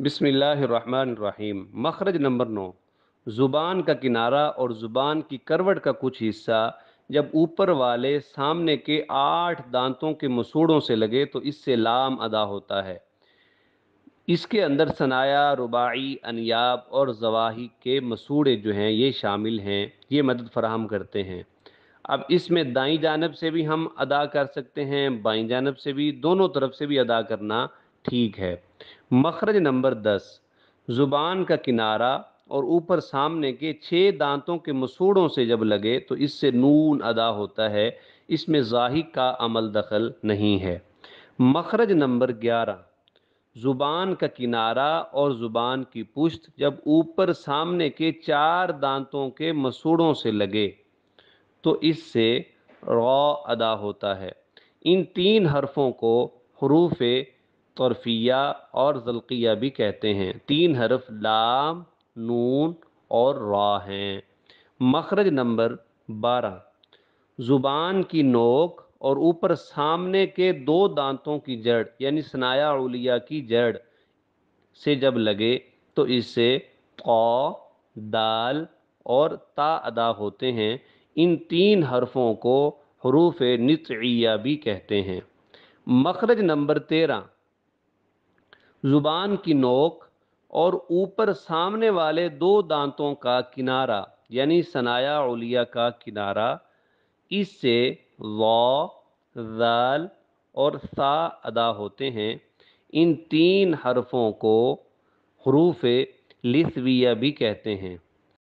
بسم اللہ الرحمن الرحیم۔ مخرج نمبر 9، زبان کا کنارہ اور زبان کی کروٹ کا کچھ حصہ جب اوپر والے سامنے کے 8 دانتوں کے مسوڑوں سے لگے تو اس سے لام ادا ہوتا ہے۔ اس کے اندر ثنایا، رباعی، انیاب اور زواہی کے مسوڑے جو ہیں یہ شامل ہیں، یہ مدد فراہم کرتے ہیں۔ اب اس میں دائیں جانب سے بھی ہم ادا کر سکتے ہیں، بائیں جانب سے بھی، دونوں طرف سے بھی ادا کرنا ٹھیک ہے۔ مخرج نمبر 10، زبان کا کنارہ اور اوپر سامنے کے 6 دانتوں کے مسوڑوں سے جب لگے تو اس سے نون ادا ہوتا ہے، اس میں ضاحک کا عمل دخل نہیں ہے۔ مخرج نمبر 11، زبان کا کنارہ اور زبان کی پشت جب اوپر سامنے کے 4 دانتوں کے مسوڑوں سے لگے تو اس سے را ادا ہوتا ہے۔ ان 3 حرفوں کو حروف طرفیہ اور ذلقیہ بھی کہتے ہیں۔ 3 حرف لام، نون اور را ہیں۔ مخرج نمبر 12، زبان کی نوک اور اوپر سامنے کے 2 دانتوں کی جڑ یعنی ثنایا علیہ کی جڑ سے جب لگے تو اس سے قا، دال اور تا ادا ہوتے ہیں۔ ان 3 حرفوں کو حروف نطعیہ بھی کہتے ہیں۔ مخرج نمبر 13، زبان کی نوک اور اوپر سامنے والے 2 دانتوں کا کنارہ یعنی ثنایا علیہ کا کنارہ، اس سے وا، ذال اور ثا ادا ہوتے ہیں۔ ان 3 حرفوں کو حروف لثویہ بھی کہتے ہیں۔